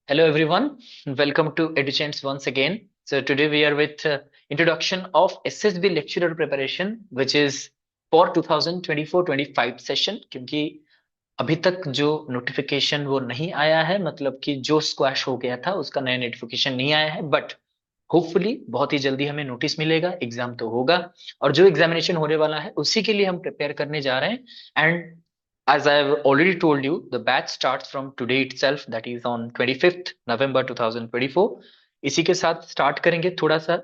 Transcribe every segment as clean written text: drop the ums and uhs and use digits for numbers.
Hello everyone, welcome to EduChants once again. So today we are with introduction of SSB lecturer preparation which is for 2024-25 session क्योंकि अभी तक जो notification वो नहीं आया है मतलब कि जो स्क्वैश हो गया था उसका नया नोटिफिकेशन नहीं आया है बट होपफुली बहुत ही जल्दी हमें नोटिस मिलेगा एग्जाम तो होगा और जो एग्जामिनेशन होने वाला है उसी के लिए हम प्रिपेयर करने जा रहे हैं and as I have already told you, the batch starts from today itself, that is on 25th November 2024. इसी के साथ स्टार्ट करेंगे थोड़ा सा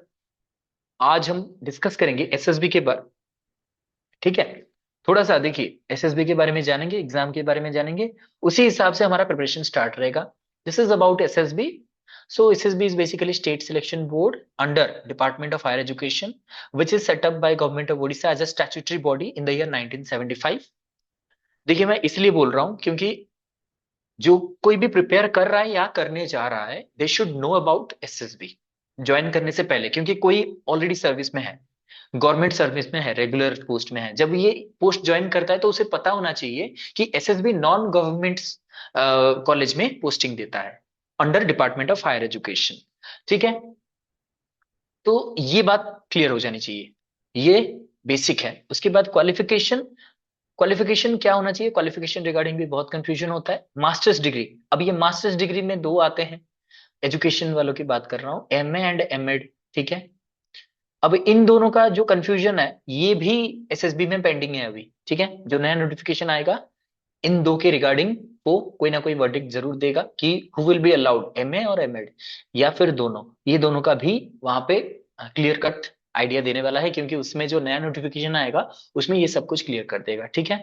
आज हम डिस्कस करेंगे एसएसबी के बारे। ठीक है, थोड़ा सा देखिए एसएसबी के बारे में जानेंगे, एग्जाम के बारे में जानेंगे, उसी हिसाब से हमारा प्रिपरेशन स्टार्ट रहेगा। This is about SSB. So SSB is basically state selection board under Department of Higher Education, which is set up by Government of Odisha as a statutory body in the year 1975. देखिए मैं इसलिए बोल रहा हूं क्योंकि जो कोई भी प्रिपेयर कर रहा है या करने जा रहा है they should know about SSB join करने से पहले, क्योंकि कोई ऑलरेडी सर्विस में है, गवर्नमेंट सर्विस में है, रेगुलर पोस्ट में है, जब ये पोस्ट ज्वाइन करता है तो उसे पता होना चाहिए कि एसएसबी नॉन गवर्नमेंट कॉलेज में पोस्टिंग देता है under department of higher education. ठीक है, तो ये बात क्लियर हो जानी चाहिए, ये बेसिक है। उसके बाद क्वालिफिकेशन, क्वालिफिकेशन क्या होना चाहिए, क्वालिफिकेशन रिगार्डिंग भी बहुत कंफ्यूजन होता है। मास्टर्स डिग्री, अब ये मास्टर्स डिग्री में दो आते हैं, एजुकेशन वालों की बात कर रहा हूँ, एमए एंड एमएड। ठीक है, अब इन दोनों का जो कंफ्यूजन है ये भी एसएसबी में पेंडिंग है अभी। ठीक है, जो नया नोटिफिकेशन आएगा इन दो के रिगार्डिंग वो कोई ना कोई वर्डिक्ट जरूर देगा कि who will be allowed MA और एमएड या फिर दोनों, ये दोनों का भी वहां पे क्लियर कट आइडिया देने वाला है, क्योंकि उसमें जो नया नोटिफिकेशन आएगा उसमें ये सब कुछ क्लियर कर देगा। ठीक है,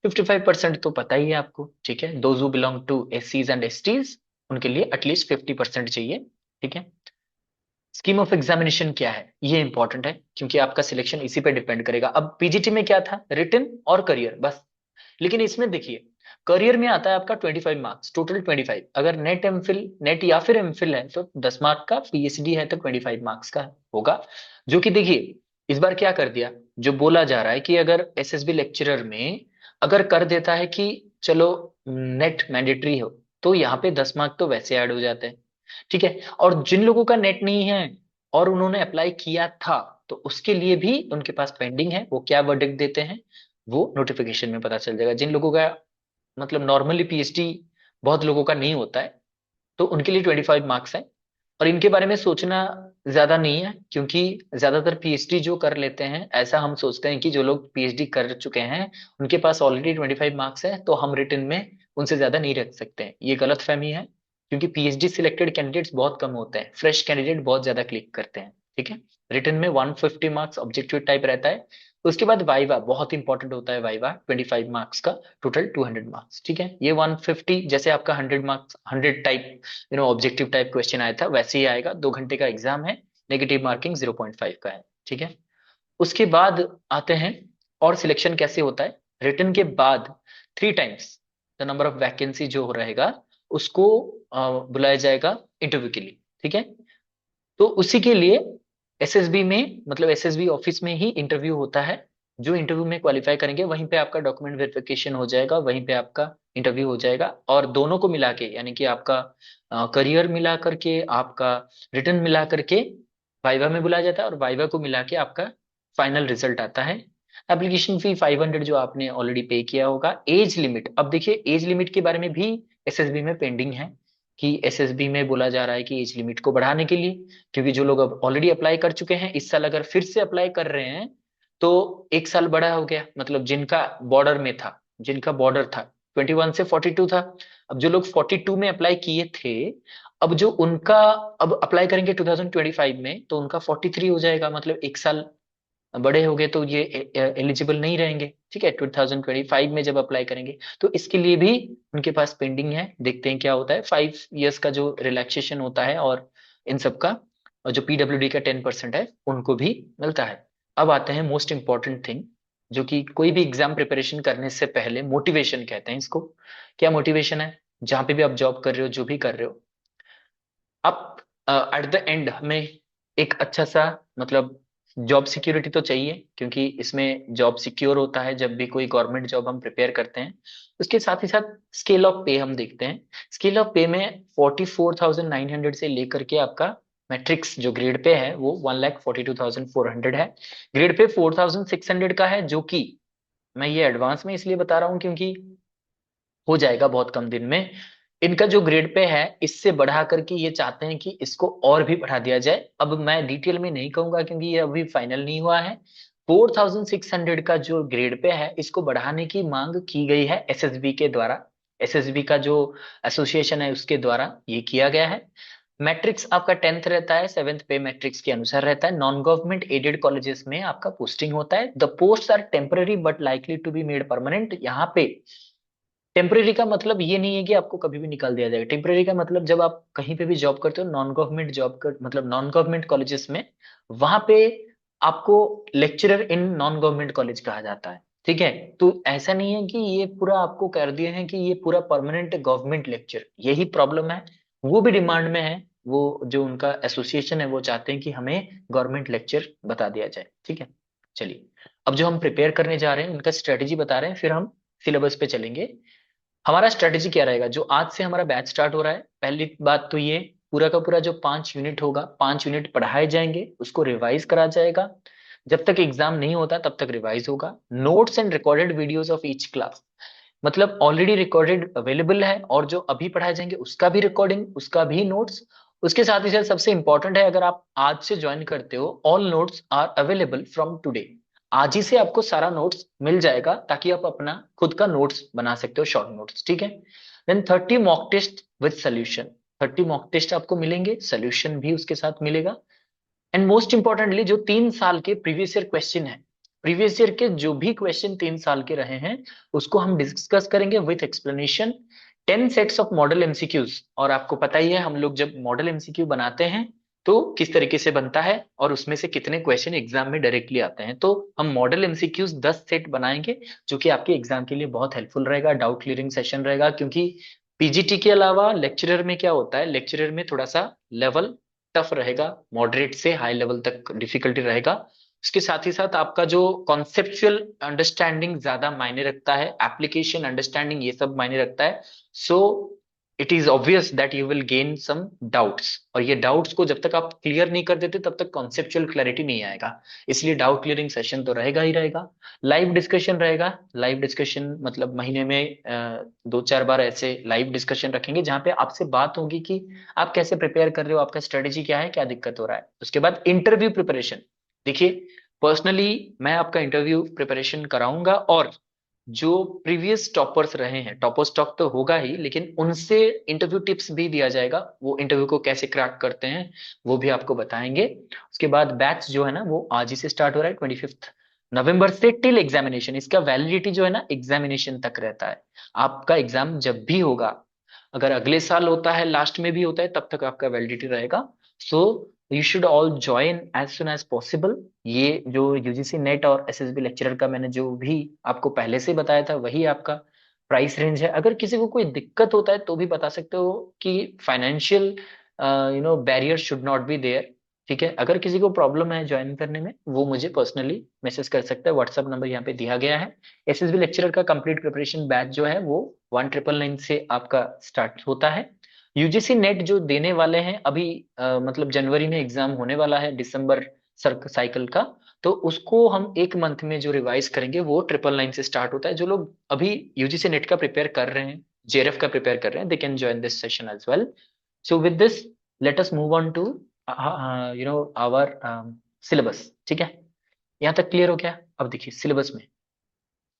55% तो पता ही है आपको। ठीक है, दोज हु बिलोंग टू एससीज एंड एसटीज उनके लिए एटलीस्ट 50% चाहिए। ठीक है, स्कीम ऑफ एग्जामिनेशन क्या है ये इंपॉर्टेंट है क्योंकि आपका सिलेक्शन इसी पे डिपेंड करेगा। अब पीजीटी में क्या था, रिटन और करियर बस, लेकिन इसमें देखिए करियर में आता है आपका 25 मार्क्स, टोटल 25। अगर नेट एमफिल, नेट या फिर एमफिल है तो 10 मार्क का, पीएचडी है तो 25 मार्क्स का होगा। जो कि देखिए इस बार क्या कर दिया, जो बोला जा रहा है कि अगर एसएसबी लेक्चरर में अगर कर देता है कि चलो नेट मैंडेटरी हो तो यहाँ पे 10 मार्क तो वैसे ऐड हो जाते हैं। ठीक है, और जिन लोगों का नेट नहीं है और उन्होंने अप्लाई किया था तो उसके लिए भी उनके पास पेंडिंग है, वो क्या वर्डिक्ट देते हैं वो नोटिफिकेशन में पता चल जाएगा। जिन लोगों का मतलब नॉर्मली पीएचडी बहुत लोगों का नहीं होता है तो उनके लिए 25 मार्क्स है, और इनके बारे में सोचना ज्यादा नहीं है क्योंकि ज्यादातर पीएचडी जो कर लेते हैं ऐसा हम सोचते हैं कि जो लोग पीएचडी कर चुके हैं उनके पास ऑलरेडी 25 मार्क्स है तो हम रिटन में उनसे ज्यादा नहीं रख सकते हैं। ये गलत फहमी है क्योंकि पीएचडी सिलेक्टेड कैंडिडेट्स बहुत कम होते हैं, फ्रेश कैंडिडेट बहुत ज्यादा क्लिक करते हैं। ठीक है, रिटन में 150 मार्क्स ऑब्जेक्टिव टाइप रहता है, उसके बाद वाइवा बहुत इंपॉर्टेंट होता है, वाइवा 25 मार्क्स का, टोटल 200 मार्क्स। ठीक है, ये 150 जैसे आपका 100 marks 100 type objective type question आया था वैसे ही आएगा। 2 घंटे का एग्जाम है, नेगेटिव मार्किंग 0.5 का है। ठीक है, उसके बाद आते हैं और सिलेक्शन कैसे होता है। रिटन के बाद 3 times the number of vacancy जो रहेगा उसको बुलाया जाएगा इंटरव्यू के लिए। ठीक है, तो उसी के लिए एसएसबी में मतलब एसएसबी ऑफिस में ही इंटरव्यू होता है। जो इंटरव्यू में क्वालिफाई करेंगे वहीं पे आपका डॉक्यूमेंट वेरिफिकेशन हो जाएगा, वहीं पे आपका इंटरव्यू हो जाएगा, और दोनों को मिला के यानी कि आपका करियर मिला करके आपका रिटर्न मिला करके वाइवा में बुलाया जाता है, और वाइवा को मिला के आपका फाइनल रिजल्ट आता है। एप्लीकेशन फी 500 जो आपने ऑलरेडी पे किया होगा। एज लिमिट, अब देखिए एज लिमिट के बारे में भी एसएसबी में पेंडिंग है कि एसएसबी में बोला जा रहा है कि एज लिमिट को बढ़ाने के लिए, क्योंकि जो लोग अब ऑलरेडी अप्लाई कर चुके हैं इस साल अगर फिर से अप्लाई कर रहे हैं तो 1 साल बड़ा हो गया, मतलब जिनका बॉर्डर में था, जिनका बॉर्डर था 21 से 42 था, अब जो लोग 42 में अप्लाई किए थे अब जो उनका अब अप्लाई करेंगे 2025 में तो उनका 43 हो जाएगा, मतलब 1 साल बड़े हो गए तो ये एलिजिबल नहीं रहेंगे। ठीक है, 2025 में जब अप्लाई करेंगे तो इसके लिए भी उनके पास पेंडिंग है, देखते हैं क्या होता है। 5 इयर्स का जो रिलैक्सेशन होता है और इन सब का, और जो पीडब्ल्यूडी का 10% है उनको भी मिलता है। अब आते हैं मोस्ट इंपॉर्टेंट थिंग, जो कि कोई भी एग्जाम प्रिपरेशन करने से पहले मोटिवेशन कहते हैं इसको। क्या मोटिवेशन है, जहां पे भी आप जॉब कर रहे हो जो भी कर रहे हो, आप एट द एंड हमें एक अच्छा सा मतलब जॉब सिक्योरिटी तो चाहिए, क्योंकि इसमें जॉब सिक्योर होता है जब भी कोई गवर्नमेंट जॉब हम प्रिपेयर करते हैं। उसके साथ ही साथ स्केल ऑफ पे हम देखते हैं। स्केल ऑफ पे में 44,900 से लेकर के आपका मैट्रिक्स जो ग्रेड पे है वो 1,42,400 है। ग्रेड पे 4,600 का है, जो कि मैं ये एडवांस में इसलिए बता रहा हूँ क्योंकि हो जाएगा बहुत कम दिन में। इनका जो ग्रेड पे है इससे बढ़ा करके ये चाहते हैं कि इसको और भी बढ़ा दिया जाए। अब मैं डिटेल में नहीं कहूंगा क्योंकि ये अभी फाइनल नहीं हुआ है। 4,600 का जो ग्रेड पे है इसको बढ़ाने की मांग की गई है एसएसबी के द्वारा। एसएसबी का जो एसोसिएशन है उसके द्वारा ये किया गया है। मैट्रिक्स आपका 10th रहता है, 7th पे मैट्रिक्स के अनुसार रहता है। नॉन गवर्नमेंट एडेड कॉलेजेस में आपका पोस्टिंग होता है। The post are temporary but likely to be made permanent. यहाँ पे टेम्परेरी का मतलब ये नहीं है कि आपको कभी भी निकाल दिया जाएगा। टेम्परेरी का मतलब जब आप कहीं पे भी जॉब करते हो, नॉन गवर्नमेंट जॉब कर मतलब नॉन गवर्नमेंट कॉलेजेस में, वहां पे आपको lecturer in non government college कहा जाता है। ठीक है, तो ऐसा नहीं है कि ये पूरा आपको कर दिए हैं कि ये पूरा परमानेंट गवर्नमेंट लेक्चर, यही प्रॉब्लम है। वो भी डिमांड में है। वो जो उनका एसोसिएशन है वो चाहते हैं कि हमें गवर्नमेंट लेक्चर बता दिया जाए। ठीक है, चलिए अब जो हम प्रिपेयर करने जा रहे हैं उनका स्ट्रेटेजी बता रहे हैं, फिर हम सिलेबस पे चलेंगे। हमारा स्ट्रेटेजी क्या रहेगा? जो आज से हमारा बैच स्टार्ट हो रहा है, पहली बात तो ये पूरा का पूरा जो 5 यूनिट होगा, 5 यूनिट पढ़ाए जाएंगे, उसको रिवाइज करा जाएगा। जब तक एग्जाम नहीं होता तब तक रिवाइज होगा। Notes and recorded videos of each class, मतलब ऑलरेडी रिकॉर्डेड अवेलेबल है, और जो अभी पढ़ाए जाएंगे उसका भी रिकॉर्डिंग, उसका भी नोट्स। उसके साथ ही साथ सबसे इंपॉर्टेंट है, अगर आप आज से ज्वाइन करते हो, all notes are available from today. आज ही से आपको सारा नोट्स मिल जाएगा ताकि आप अपना खुद का नोट्स बना सकते हो, शॉर्ट नोट्स। ठीक है। Then 30 mock test with solution. 30 mock test आपको मिलेंगे, सोल्यूशन भी उसके साथ मिलेगा। एंड मोस्ट इंपॉर्टेंटली जो 3 साल के प्रीवियस ईयर क्वेश्चन है, प्रीवियस ईयर के जो भी क्वेश्चन 3 साल के रहे हैं उसको हम डिस्कस करेंगे with explanation. 10 sets of model MCQs, और आपको पता ही है हम लोग जब मॉडल एमसीक्यू बनाते हैं तो किस तरीके से बनता है और उसमें से कितने क्वेश्चन एग्जाम में डायरेक्टली आते हैं। तो हम मॉडल एमसीक्यूज 10 सेट बनाएंगे जो कि आपके एग्जाम के लिए बहुत हेल्पफुल रहेगा, डाउट क्लियरिंग सेशन रहेगा। क्योंकि पीजीटी के अलावा लेक्चरर में क्या होता है, लेक्चरर में थोड़ा सा लेवल टफ रहेगा, मॉडरेट से हाई लेवल तक डिफिकल्टी रहेगा। उसके साथ ही साथ आपका जो कॉन्सेप्चुअल अंडरस्टैंडिंग ज्यादा मायने रखता है, एप्लीकेशन अंडरस्टैंडिंग ये सब मायने रखता है। So it is obvious that you will gain some doubts, और ये डाउट्स को जब तक आप क्लियर नहीं कर देते तब तक कॉन्सेप्चुअल क्लैरिटी नहीं आएगा। इसलिए डाउट क्लियरिंग सेशन तो रहेगा ही रहेगा। लाइव डिस्कशन रहेगा। लाइव डिस्कशन मतलब महीने में 2-4 बार ऐसे लाइव डिस्कशन रखेंगे जहां पे आपसे बात होगी कि आप कैसे प्रिपेयर कर रहे हो, आपका स्ट्रेटेजी क्या है, क्या दिक्कत हो रहा है। उसके बाद इंटरव्यू प्रिपरेशन। देखिए, पर्सनली मैं आपका इंटरव्यू प्रिपरेशन कराऊंगा, और जो प्रीवियस टॉपर्स रहे हैं, टॉपर्स टॉक तो होगा ही, लेकिन उनसे इंटरव्यू टिप्स भी दिया जाएगा। वो इंटरव्यू को कैसे क्रैक करते हैं वो भी आपको बताएंगे। उसके बाद बैच जो है ना वो आज ही से स्टार्ट हो रहा है, 25 नवंबर से टिल एग्जामिनेशन। इसका वैलिडिटी जो है ना एग्जामिनेशन तक रहता है। आपका एग्जाम जब भी होगा, अगर अगले साल होता है, लास्ट में भी होता है, तब तक आपका वैलिडिटी रहेगा। So you should all join as soon as possible. ये जो यूजीसी नेट और एसएसबी लेक्चरर का मैंने जो भी आपको पहले से बताया था वही आपका प्राइस रेंज है। अगर किसी को कोई दिक्कत होता है तो भी बता सकते हो कि financial barrier should not be there. ठीक है, अगर किसी को प्रॉब्लम है ज्वाइन करने में वो मुझे पर्सनली मैसेज कर सकता है, व्हाट्सएप नंबर यहाँ पे दिया गया है। एसएसबी लेक्चरर का कंप्लीट प्रिपरेशन बैच जो है वो 1999 से आपका स्टार्ट होता है। यूजीसी नेट जो देने वाले हैं अभी, मतलब जनवरी में एग्जाम होने वाला है, दिसंबर सर्क साइकिल का, तो उसको हम एक मंथ में जो रिवाइज करेंगे वो 999 से स्टार्ट होता है। जो लोग अभी यूजीसी नेट का प्रिपेयर कर रहे हैं, जेआरएफ का प्रिपेयर कर रहे हैं, they can join this session as well. So with this let us move on to our syllabus. ठीक है, यहाँ तक क्लियर हो गया? अब देखिए सिलेबस में,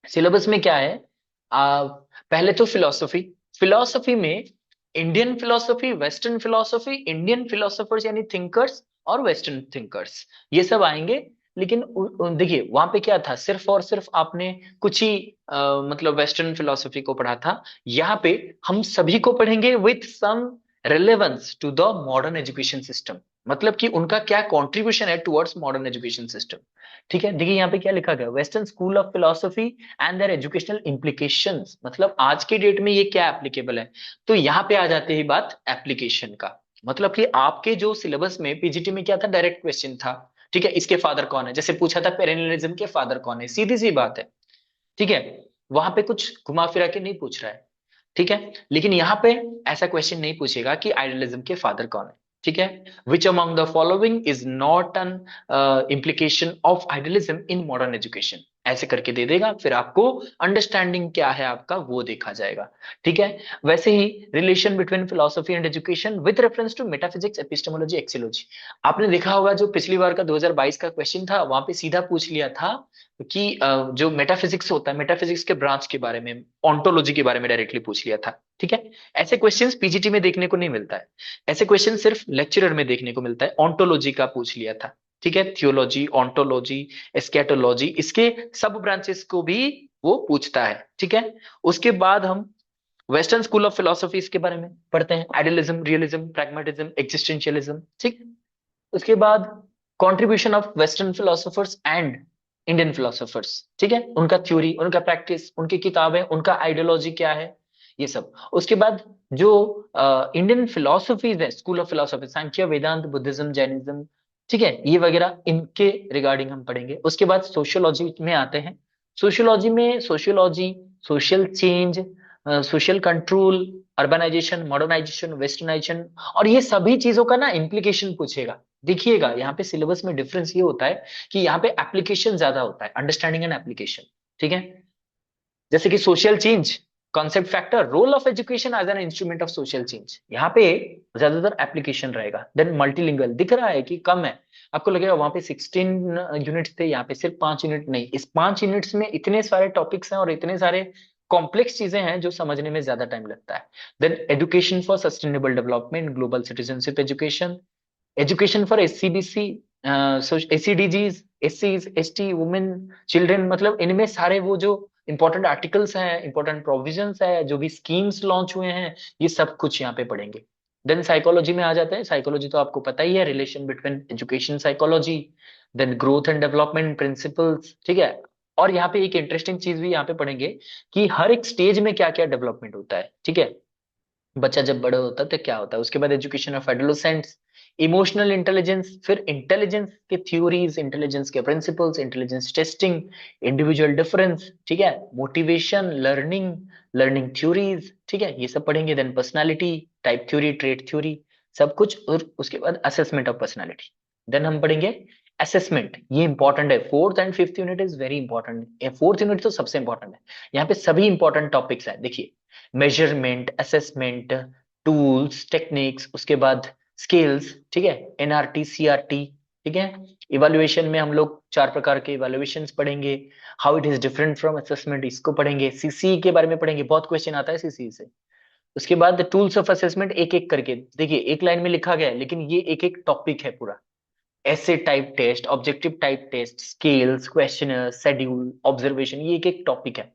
सिलेबस में क्या है। पहले तो फिलोसफी। फिलोसफी में Indian philosophy, western philosophy, Indian philosophers यानी थिंकर्स और वेस्टर्न थिंकर्स, ये सब आएंगे। लेकिन देखिए वहां पे क्या था, सिर्फ और सिर्फ आपने कुछ ही मतलब वेस्टर्न फिलोसफी को पढ़ा था। यहाँ पे हम सभी को पढ़ेंगे with some relevance to the modern education system, मतलब कि उनका क्या कंट्रीब्यूशन है टुवर्ड्स मॉडर्न एजुकेशन सिस्टम। ठीक है, देखिए यहाँ पे क्या लिखा गया, western school of philosophy and there educational implications, मतलब आज के डेट में ये क्या एप्लीकेबल है। तो यहाँ पे आ जाती है बात एप्लीकेशन का। मतलब कि आपके जो सिलेबस में पीजीटी में क्या था, डायरेक्ट क्वेश्चन था, ठीक है, इसके फादर कौन है, जैसे पूछा था पेरेनियलिज्म के फादर कौन है, सीधी सी बात है। ठीक है, वहां पे कुछ घुमा फिरा के नहीं पूछ रहा है। ठीक है, लेकिन यहाँ पे ऐसा क्वेश्चन नहीं पूछेगा कि आइडियलिज्म के फादर कौन है। ठीक है, which among the following is not an implication of idealism in modern education, ऐसे करके दे देगा, फिर आपको अंडरस्टैंडिंग क्या है आपका वो देखा जाएगा। ठीक है, वैसे ही relation between philosophy and education with reference to metaphysics, epistemology, axiology. आपने देखा होगा जो पिछली बार का 2022 का क्वेश्चन था, वहां पे सीधा पूछ लिया था कि जो मेटाफिजिक्स होता है, मेटाफिजिक्स के ब्रांच के बारे में, ऑन्टोलॉजी के बारे में डायरेक्टली पूछ लिया था। ठीक है, ऐसे क्वेश्चंस पीजीटी में देखने को नहीं मिलता है, ऐसे क्वेश्चन सिर्फ लेक्चरर में देखने को मिलता है। ऑन्टोलॉजी का पूछ लिया था। ठीक है, थियोलॉजी, ऑन्टोलॉजी, एस्केटोलॉजी, इसके सब ब्रांचेस को भी वो पूछता है। ठीक है, उसके बाद हम वेस्टर्न स्कूल ऑफ फिलोसफी इसके बारे में पढ़ते हैं, आइडियलिज्म, रियलिज्म, प्रैग्मेटिज्म, एक्जिस्टेंशियलिज्म। ठीक, उसके बाद contribution of western philosophers and Indian philosophers. ठीक है, उनका थ्योरी, उनका प्रैक्टिस, उनकी किताबें, उनका आइडियोलॉजी क्या है, ये सब। उसके बाद जो इंडियन फिलोसफीज है, school of philosophy, Sankhya, Vedanta, Buddhism, Jainism, ठीक है, ये वगैरह इनके रिगार्डिंग हम पढ़ेंगे। उसके बाद सोशियोलॉजी में आते हैं। सोशियोलॉजी में sociology, social change, social control, urbanisation, modernisation, westernisation, और ये सभी चीजों का ना इम्प्लीकेशन पूछेगा। देखिएगा यहाँ पे सिलेबस में डिफरेंस ये होता है कि यहाँ पे एप्लीकेशन ज्यादा होता है, अंडरस्टैंडिंग एंड एप्लीकेशन। ठीक है, जैसे कि social change, concept, factor, role of education as an instrument of social change, यहाँ पे ज्यादातर एप्लीकेशन रहेगा। देन मल्टीलिंगुअल, दिख रहा है कि कम है, आपको लगेगा वहां पे 16 यूनिट्स थे, यहाँ पे सिर्फ 5 यूनिट, नहीं, इस 5 यूनिट्स में इतने सारे टॉपिक्स हैं और इतने सारे कॉम्प्लेक्स चीजें हैं जो समझने में ज्यादा टाइम लगता है। Then education for sustainable development, global citizenship education, education for SCBC, ACDGs, एससीज, एसटी, वुमेन, चिल्ड्रन, मतलब इनमें सारे वो जो इंपॉर्टेंट आर्टिकल्स हैं, इंपॉर्टेंट प्रोविजंस है, जो भी स्कीम्स लॉन्च हुए हैं, ये सब कुछ यहाँ पे पढ़ेंगे। देन साइकोलॉजी में आ जाते हैं। साइकोलॉजी तो आपको पता ही है, relation between education, psychology, then growth and development principles. ठीक है, और यहाँ पे एक इंटरेस्टिंग चीज भी यहाँ पे पढ़ेंगे कि हर एक स्टेज में क्या क्या डेवलपमेंट होता है। ठीक है, बच्चा जब बड़ा होता है तो क्या होता है। उसके बाद education of adolescents, emotional intelligence, फिर इंटेलिजेंस के थ्योरीज, इंटेलिजेंस के principles, intelligence testing, individual difference, ठीक है, मोटिवेशन, लर्निंग, लर्निंग थ्योरीज, ठीक है, ये सब पढ़ेंगे। Then personality, type theory, trait theory, सब कुछ। और उसके बाद असेसमेंट ऑफ पर्सनालिटी। देन हम पढ़ेंगे असेसमेंट, ये इंपॉर्टेंट है, fourth and fifth unit is very important. Fourth unit तो सबसे इंपॉर्टेंट है, यहाँ पे सभी इंपॉर्टेंट टॉपिक्स हैं। देखिए, मेजरमेंट, असेसमेंट, टूल्स, टेक्निक्स, उसके बाद स्किल्स, ठीक है, एनआरटी, सीआरटी, ठीक है। इवैल्यूएशन में हम लोग 4 प्रकार के इवैल्यूएशंस पढ़ेंगे। How it is different from assessment, इसको पढ़ेंगे। सीसी के बारे में पढ़ेंगे, बहुत क्वेश्चन आता है सीसी से। उसके बाद टूल्स ऑफ असेसमेंट, एक एक करके देखिए, एक लाइन में लिखा गया है लेकिन ये एक एक टॉपिक है पूरा। ऐसे type test, objective type test, scales, questionnaire, schedule, observation, ये एक एक टॉपिक है।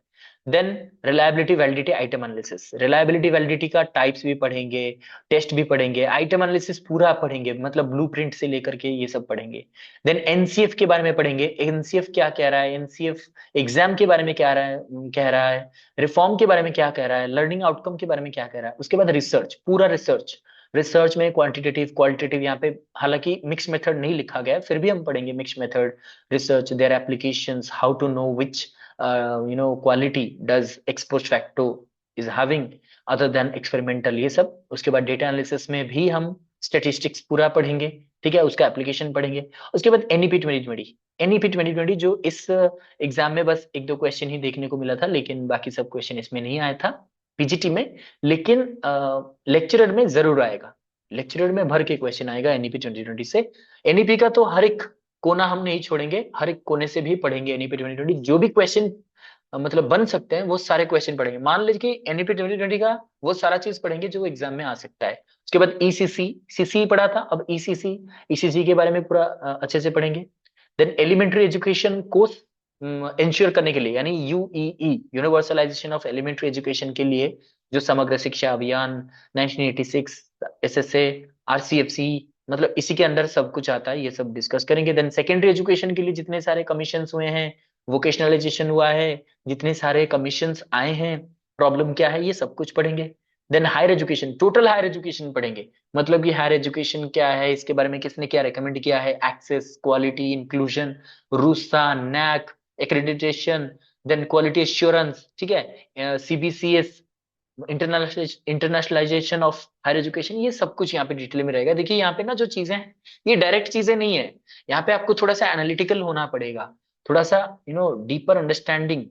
Then reliability, validity, item analysis. Reliability, validity का टाइप्स भी पढ़ेंगे, टेस्ट भी पढ़ेंगे, आइटम एनालिसिस पूरा पढ़ेंगे, मतलब ब्लूप्रिंट से लेकर के ये सब पढ़ेंगे। देन एनसीएफ के बारे में पढ़ेंगे, एनसीएफ क्या कह रहा है, एनसीएफ एग्जाम के बारे में क्या रहा है, कह रहा है, रिफॉर्म के बारे में क्या कह रहा है, लर्निंग आउटकम के बारे में क्या कह रहा है। उसके बाद रिसर्च, पूरा रिसर्च। रिसर्च में क्वांटिटेटिव, क्वालिटेटिव, यहाँ पे हालांकि मिक्स मेथड नहीं लिखा गया है, फिर भी हम पढ़ेंगे mix method research, their applications, how to know which quality does ex post facto is having other than experimental, ये सब। उसके बाद डेटा एनालिसिस में भी हम स्टेटिस्टिक्स पूरा पढ़ेंगे, ठीक है, उसका एप्लीकेशन पढ़ेंगे। उसके बाद एनईपी 2020, एनईपी 2020 जो इस एग्जाम में बस एक दो क्वेश्चन ही देखने को मिला था, लेकिन बाकी सब क्वेश्चन इसमें नहीं आया था पीजीटी में, लेकिन लेक्चरर में जरूर आएगा। लेक्चरर में भर के क्वेश्चन आएगा एनईपी 2020 से। एनईपी का तो हर एक कोना हम नहीं छोड़ेंगे, हर एक कोने से भी पढ़ेंगे एनईपी 2020। जो भी क्वेश्चन मतलब बन सकते हैं वो सारे क्वेश्चन पढ़ेंगे। मान लीजिए कि एनईपी 2020 का वो सारा चीज पढ़ेंगे जो एग्जाम में आ सकता है। उसके बाद ईसीसी, सीसी पढ़ा था, अब ईसीसी, ईसीसी के बारे में पूरा अच्छे से पढ़ेंगे। Then elementary education course ensure करने के लिए, यानी UEE, universalisation of elementary education के लिए, जो समग्र शिक्षा अभियान 1986, एसएसए, आरसीएफसी, मतलब इसी के अंदर सब कुछ आता है, ये सब डिस्कस करेंगे। देन सेकेंडरी एजुकेशन के लिए जितने सारे कमीशन हुए हैं, वोकेशनलाइजेशन हुआ है, जितने सारे कमीशंस आए हैं, प्रॉब्लम क्या है, ये सब कुछ पढ़ेंगे। Then higher education, total higher education पढ़ेंगे, मतलब कि हायर एजुकेशन क्या है, इसके बारे में किसने क्या रेकमेंड किया है, access, quality, inclusion, RUSA, NAAC, accreditation, then quality assurance, ठीक है, CBCS, internationalisation of higher education, ये सब कुछ यहाँ पे डिटेल में रहेगा। देखिए यहाँ पे ना जो चीजें हैं ये डायरेक्ट चीजें नहीं है, यहाँ पे आपको थोड़ा सा एनालिटिकल होना पड़ेगा, थोड़ा सा डीपर अंडरस्टैंडिंग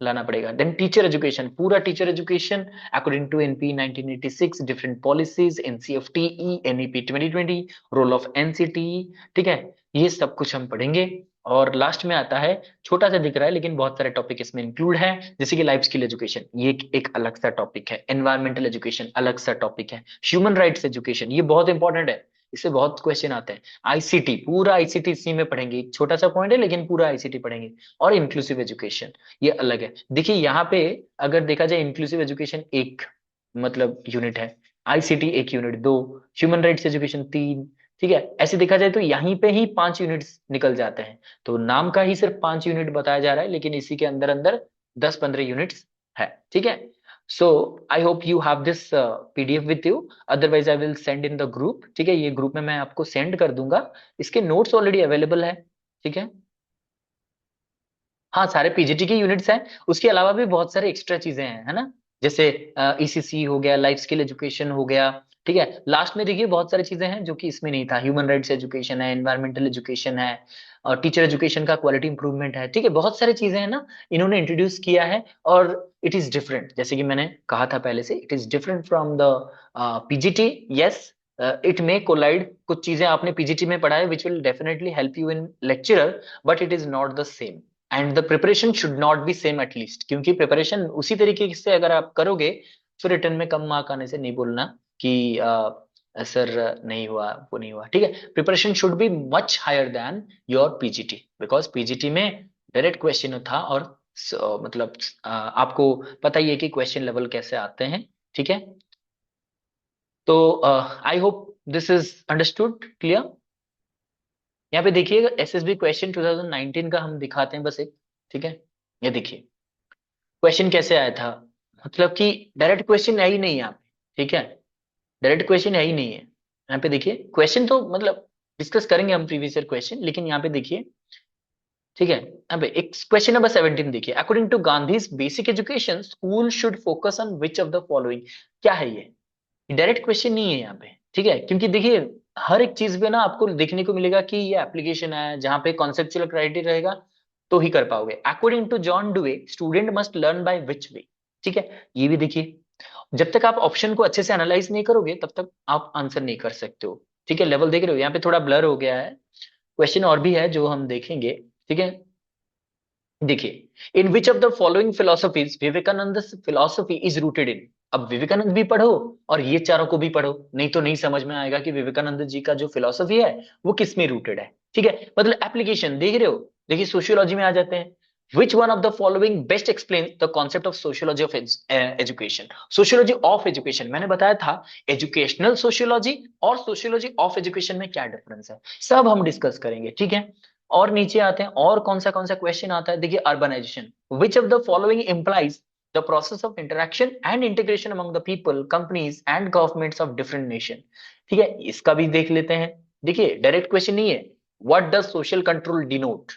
लाना पड़ेगा। देन टीचर एजुकेशन, पूरा teacher education according to NP 1986, different policies, NCFT, NEP 2020, role of NCT, ठीक है, ये सब कुछ हम पढ़ेंगे। और लास्ट में आता है, छोटा सा दिख रहा है लेकिन बहुत सारे टॉपिक इसमें इंक्लूड है, जैसे कि लाइफ स्किल एजुकेशन, ये एक अलग सा टॉपिक है, एनवायरमेंटल एजुकेशन अलग सा टॉपिक है, ह्यूमन राइट्स एजुकेशन ये बहुत इंपॉर्टेंट है, इससे बहुत क्वेश्चन आते हैं, आईसीटी, पूरा आईसीटी इसी में पढ़ेंगे, एक छोटा सा पॉइंट है लेकिन पूरा आईसीटी पढ़ेंगे, और इंक्लूसिव एजुकेशन ये अलग है। देखिए यहाँ पे अगर देखा जाए, इंक्लूसिव एजुकेशन एक मतलब यूनिट है, आईसीटी एक यूनिट, दो, ह्यूमन राइट्स एजुकेशन तीन, ठीक है, ऐसे देखा जाए तो यहीं पे ही 5 यूनिट्स निकल जाते हैं, तो नाम का ही सिर्फ 5 यूनिट बताया जा रहा है, लेकिन इसी के अंदर अंदर 10-15 यूनिट्स है, ठीक है। So I hope you have this PDF with you, otherwise I will send in the group, ठीक है, ये ग्रुप में मैं आपको सेंड कर दूंगा, इसके नोट्स ऑलरेडी अवेलेबल है, ठीक है। हाँ, सारे पीजीटी के यूनिट्स हैं, उसके अलावा भी बहुत सारे एक्स्ट्रा चीजें हैं, है ना, जैसे ईसीसी हो गया, लाइफ स्किल एजुकेशन हो गया, ठीक है। लास्ट में देखिए बहुत सारी चीजें हैं जो कि इसमें नहीं था, ह्यूमन राइट्स एजुकेशन है, एनवायरमेंटल एजुकेशन है, और टीचर एजुकेशन का क्वालिटी इंप्रूवमेंट है, ठीक है, बहुत सारी चीजें हैं ना, इन्होंने इंट्रोड्यूस किया है, और इट इज डिफरेंट, जैसे कि मैंने कहा था पहले से, it is different from the PGT, yes, it may collide, कुछ चीजें आपने पीजीटी में पढ़ा है which will definitely help you in lecturer, but it is not the same, and the preparation should not be same at least, क्योंकि preparation उसी तरीके से अगर आप करोगे, फिर रिटर्न में कम मार्क आने से नहीं बोलना कि सर नहीं हुआ, वो नहीं हुआ, ठीक है, preparation should be much higher then your PGT, because PGT में डायरेक्ट क्वेश्चन था, और मतलब आपको पता ही है कि क्वेश्चन लेवल कैसे आते हैं, ठीक है। तो I hope this is understood, clear. यहाँ पे देखिएगा एसएसबी क्वेश्चन 2019 का हम दिखाते हैं बस एक, ठीक है, ये देखिए क्वेश्चन कैसे आया था, मतलब कि डायरेक्ट क्वेश्चन है ही नहीं यहाँ पे, ठीक है, डायरेक्ट क्वेश्चन है ही नहीं है, यहाँ पे देखिए क्वेश्चन तो मतलब डिस्कस करेंगे हम प्रीवियस ईयर क्वेश्चन, लेकिन यहाँ पे देखिए, ठीक है, यहाँ पे एक क्वेश्चन नंबर 17 देखिए, according to Gandhi's basic education school should focus on which of the following, क्या है ये डायरेक्ट क्वेश्चन नहीं है यहाँ पे, ठीक है, क्योंकि देखिए हर एक चीज पे ना आपको देखने को मिलेगा कि ये एप्लीकेशन है, जहां पे कॉन्सेप्चुअल क्राइटेरिया रहेगा तो ही कर पाओगे। According to John Dewey student must learn by which way, ठीक है, ये भी देखिए, जब तक आप ऑप्शन को अच्छे से एनालाइज नहीं करोगे तब तक आप आंसर नहीं कर सकते हो, ठीक है, लेवल देख रहे हो, यहाँ पे थोड़ा ब्लर हो गया है, क्वेश्चन और भी है जो हम देखेंगे, ठीक है। देखिए, in which of the following philosophies Vivekananda philosophy is rooted in, अब विवेकानंद भी पढ़ो और ये चारों को भी पढ़ो, नहीं तो नहीं समझ में आएगा कि विवेकानंद जी का जो फिलोसफी है वो किस में रूटेड है, ठीक है, मतलब एप्लीकेशन देख रहे हो, देखिए सोशियोलॉजी में आ जाते हैं, विच one of the following best explain the concept of sociology of education, sociology of education मैंने बताया था, एजुकेशनल सोशियोलॉजी और सोशियोलॉजी ऑफ एजुकेशन में क्या डिफरेंस है, सब हम डिस्कस करेंगे, ठीक है। और नीचे आते हैं, और कौन सा क्वेश्चन आता है, देखिए urbanisation, which of the following implies the process of interaction and integration among the people companies and governments of different nation, ठीक है, इसका भी देख लेते हैं। देखिए डायरेक्ट क्वेश्चन नहीं है, what does social control denote,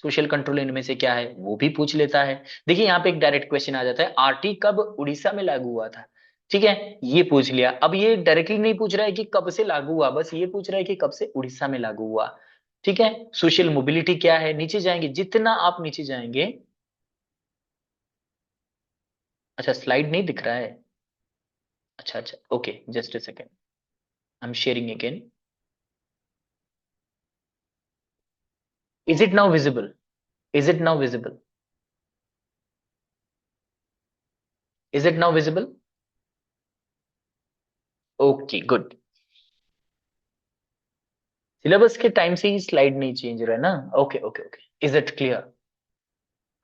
social control इनमें से क्या है वो भी पूछ लेता है। देखिए यहाँ पे एक डायरेक्ट क्वेश्चन आ जाता है, आरटी कब उड़ीसा में लागू हुआ था, ठीक है, ये पूछ लिया, अब ये डायरेक्टली नहीं पूछ रहा है कि कब से लागू हुआ, बस ये पूछ रहा है कि कब से उड़ीसा में लागू हुआ, ठीक है। सोशल मोबिलिटी क्या है, नीचे जाएंगे, जितना आप नीचे जाएंगे, अच्छा स्लाइड नहीं दिख रहा है, अच्छा अच्छा okay, just a second, I am sharing again, is it now visible, is it now visible, is it now visible, okay good, syllabus के टाइम से ही स्लाइड नहीं चेंज हो रहा है ना, okay okay okay, is it clear.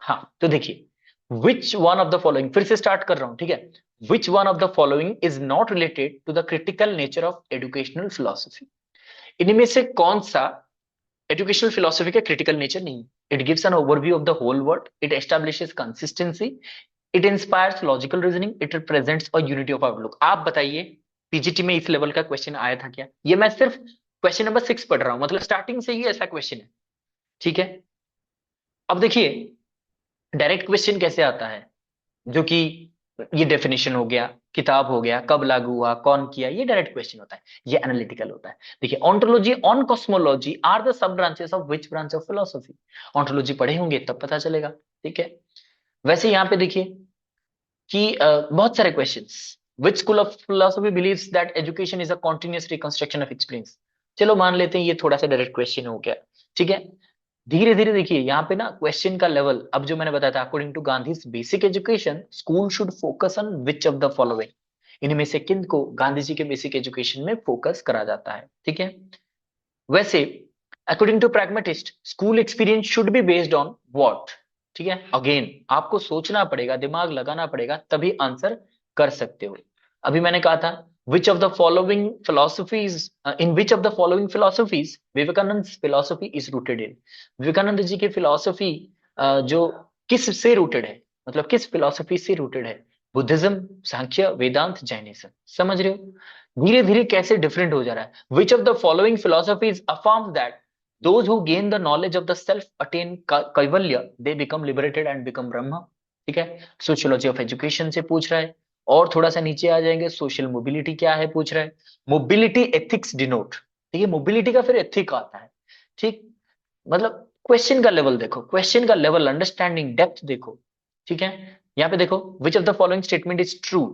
हाँ तो देखिए, which one of the following, फिर से स्टार्ट कर रहा हूं, ठीक है, which one of the following is not related to the critical nature of educational philosophy, इनमें से कौन सा एजुकेशनल फिलोसफी का क्रिटिकल नेचर नहीं, it gives an overview of the whole world, it establishes consistency, it inspires logical reasoning, it represents a unity of outlook. आप बताइए, PGT में इस लेवल का क्वेश्चन आया था क्या? ये मैं सिर्फ क्वेश्चन नंबर 6 पढ़ रहा हूं, मतलब स्टार्टिंग से ही ऐसा क्वेश्चन है। ठीक है, अब देखिए डायरेक्ट क्वेश्चन कैसे आता है, जो कि ये डेफिनेशन हो गया, किताब हो गया, कब लागू हुआ, कौन किया, ये डायरेक्ट क्वेश्चन होता है। ये एनालिटिकल होता है। देखिए, ontology and cosmology are the sub branches of which branch of philosophy. Ontology पढ़े होंगे तब पता चलेगा। ठीक है, वैसे यहां पे देखिए कि बहुत सारे questions. Which school of philosophy believes that education is a continuous reconstruction of experience. चलो मान लेते हैं ये थोड़ा सा डायरेक्ट क्वेश्चन हो गया। ठीक है, धीरे धीरे देखिए यहाँ पे ना क्वेश्चन का लेवल, अब जो मैंने बताया था, according to Gandhi basic education school should focus on which of the following. इनमें से किन को गांधी जी के बेसिक एजुकेशन में फोकस करा जाता है? ठीक है, वैसे according to pragmatist school experience should be based on what. ठीक है, अगेन आपको सोचना पड़ेगा, दिमाग लगाना पड़ेगा, तभी आंसर कर सकते हो। अभी मैंने कहा था which of the following philosophies, in which of the following philosophies Vivekananda philosophy is rooted in. Vivekananda ji की फिलोसफी जो किस से रूटेड है, मतलब किस फिलोसफी से रूटेड है? बुद्धिज्म, सांख्य, वेदांत, जैनिज्म। समझ रहे हो धीरे धीरे कैसे डिफरेंट हो जा रहा है? विच of the following philosophies affirm that those who gain the knowledge of the self attain kaivalya, they become liberated and become brahma। ठीक है, सोशियोलॉजी ऑफ एजुकेशन से पूछ रहा है। और थोड़ा सा नीचे आ जाएंगे, सोशल मोबिलिटी क्या है पूछ रहा है। Mobility ethics denote. ठीक है, मोबिलिटी का फिर एथिक आता है। ठीक, मतलब क्वेश्चन का लेवल देखो, क्वेश्चन का लेवल, अंडरस्टैंडिंग, डेप्थ देखो। ठीक है, यहाँ पे देखो विच of the following statement is true.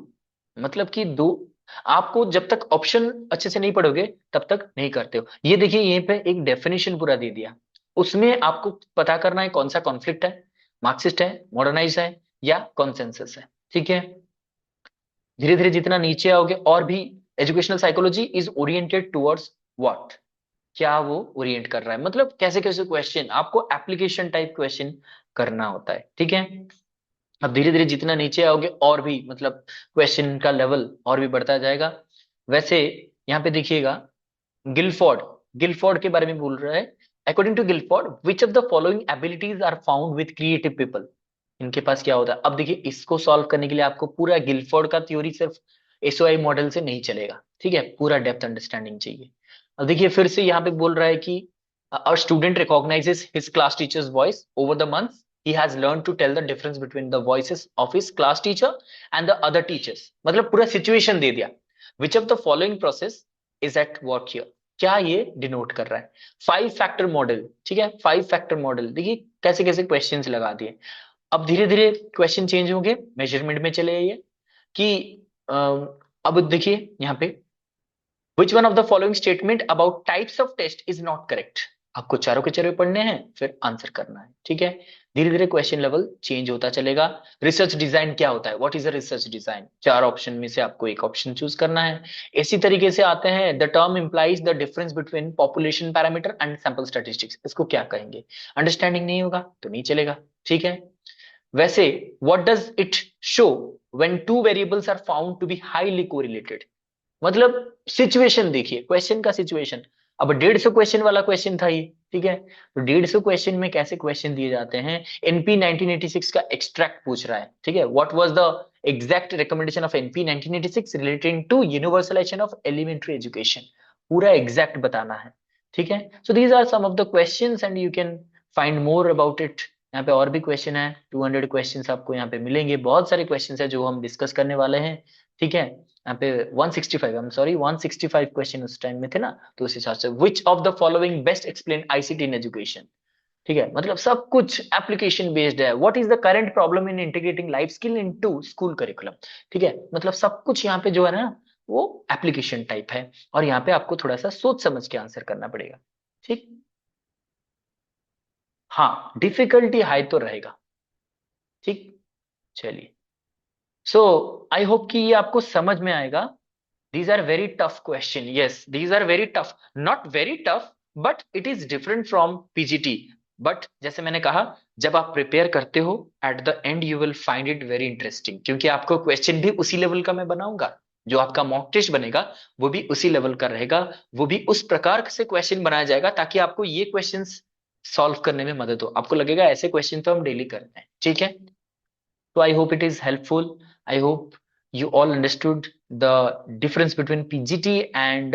मतलब कि दो, आपको जब तक ऑप्शन अच्छे से नहीं पढ़ोगे तब तक नहीं करते हो। ये देखिए यहीं पे एक डेफिनेशन पूरा दे दिया, उसमें आपको पता करना है कौन सा कॉन्फ्लिक्ट है, मार्क्सिस्ट है, मॉडर्नाइज है, या कॉन्सेंसस है। ठीक है, धीरे धीरे जितना नीचे आओगे और भी, educational psychology is oriented towards what, क्या वो ओरिएंट कर रहा है, मतलब कैसे कैसे क्वेश्चन आपको एप्लीकेशन टाइप क्वेश्चन करना होता है। ठीक है, अब धीरे धीरे जितना नीचे आओगे और भी मतलब क्वेश्चन का लेवल और भी बढ़ता जाएगा। वैसे यहाँ पे देखिएगा, गिलफोर्ड, गिलफोर्ड के बारे में बोल रहा है। According to Guilford which of the following abilities are found with creative people. इनके पास क्या होता है? अब देखिए इसको सॉल्व करने के लिए आपको पूरा गिलफोर्ड का थ्योरी सिर्फ एसओआई मॉडल से नहीं चलेगा। ठीक है, पूरा डेप्थ अंडरस्टैंडिंग चाहिए। अब देखिए फिर से यहाँ पे बोल रहा है कि a student recognises his class teachers voice over the month, he has learned to tell the difference between the voices of his class teacher and the other teachers। मतलब पूरा सिचुएशन दे दिया। which of the following process is at work here, क्या ये denote कर रहा है? 5 factor model. ठीक है, 5 फैक्टर मॉडल देखिए कैसे कैसे क्वेश्चंस लगा दिए। अब धीरे धीरे क्वेश्चन चेंज होंगे, मेजरमेंट में चले आइए कि अब देखिए यहाँ पे which one of the following statement about types of test is not correct. आपको चारों के चारों पढ़ने हैं, फिर आंसर करना है। ठीक है, धीरे धीरे क्वेश्चन लेवल चेंज होता चलेगा। रिसर्च डिजाइन क्या होता है, what is a research design? 4 option में से आपको एक ऑप्शन चूज करना है। इसी तरीके से आते हैं, the term implies the difference between population parameter and sample statistics. इसको क्या कहेंगे? अंडरस्टैंडिंग नहीं होगा तो नहीं चलेगा। ठीक है, वैसे what does it show when two variables are found to be highly correlated. मतलब सिचुएशन देखिए, क्वेश्चन का सिचुएशन। अब 150 क्वेश्चन वाला क्वेश्चन था ये। ठीक है, तो 150 क्वेश्चन में कैसे क्वेश्चन दिए जाते हैं? एनपी 1986 का एक्सट्रैक्ट पूछ रहा है। ठीक है, what was the exact recommendation of NP 1986 relating to universalisation of elementary education, पूरा एग्जैक्ट बताना है। ठीक है, so these are some of the questions and you can find more about it. यहाँ पे और भी क्वेश्चन है, 200 क्वेश्चंस आपको यहाँ पे मिलेंगे, बहुत सारे क्वेश्चंस है जो हम डिस्कस करने वाले हैं। ठीक है, यहाँ पे 165, आई एम सॉरी 165 क्वेश्चन उस टाइम में थे ना, तो उस हिसाब से विच of the following best explain ICT in education. ठीक है, मतलब सब कुछ एप्लीकेशन बेस्ड है। What is the current problem in integrating life skill into school curriculum. ठीक है, मतलब सब कुछ यहाँ पे जो है ना वो एप्लीकेशन टाइप है, और यहाँ पे आपको थोड़ा सा सोच समझ के आंसर करना पड़ेगा। ठीक, हाँ डिफिकल्टी हाई तो रहेगा। ठीक, चलिए, सो आई होप कि ये आपको समझ में आएगा। These are very tough question. Yes, these are very tough. Not very tough, but it is different from PGT. But जैसे मैंने कहा, जब आप प्रिपेयर करते हो at the end you will find it very interesting, क्योंकि आपको क्वेश्चन भी उसी लेवल का मैं बनाऊंगा। जो आपका मॉक टेस्ट बनेगा वो भी उसी लेवल का रहेगा, वो भी उस प्रकार से क्वेश्चन बनाया जाएगा ताकि आपको ये क्वेश्चंस सॉल्व करने में मदद हो। आपको लगेगा ऐसे क्वेश्चन तो हम डेली करते हैं। ठीक है, So I hope it is helpful. I hope you all understood the difference between PGT and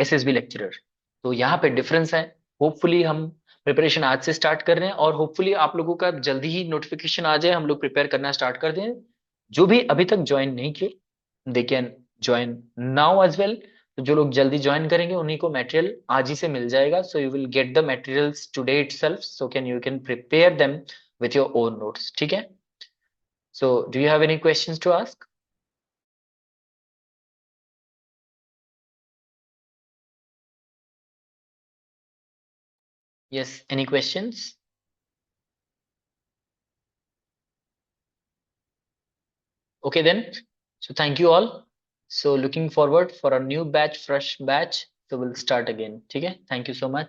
SSB lecturer. तो यहाँ पे डिफरेंस है. होपफुली हम प्रिपरेशन आज से स्टार्ट कर रहे हैं और होपफुली आप लोगों का जल्दी ही नोटिफिकेशन आ जाए, हम लोग प्रिपेयर करना स्टार्ट कर दें. जो भी अभी तक ज्वाइन नहीं किए, they can join now as well. तो जो लोग जल्दी ज्वाइन करेंगे उन्हीं को मटेरियल आज ही से मिल जाएगा. So you will get the materials today itself, so can you can prepare them with your own notes. ठीक है. So do you have any questions to ask? Yes, any questions? Okay then. So thank you all. So looking forward for a new batch, fresh batch. So we'll start again. ठीक है. Thank you so much.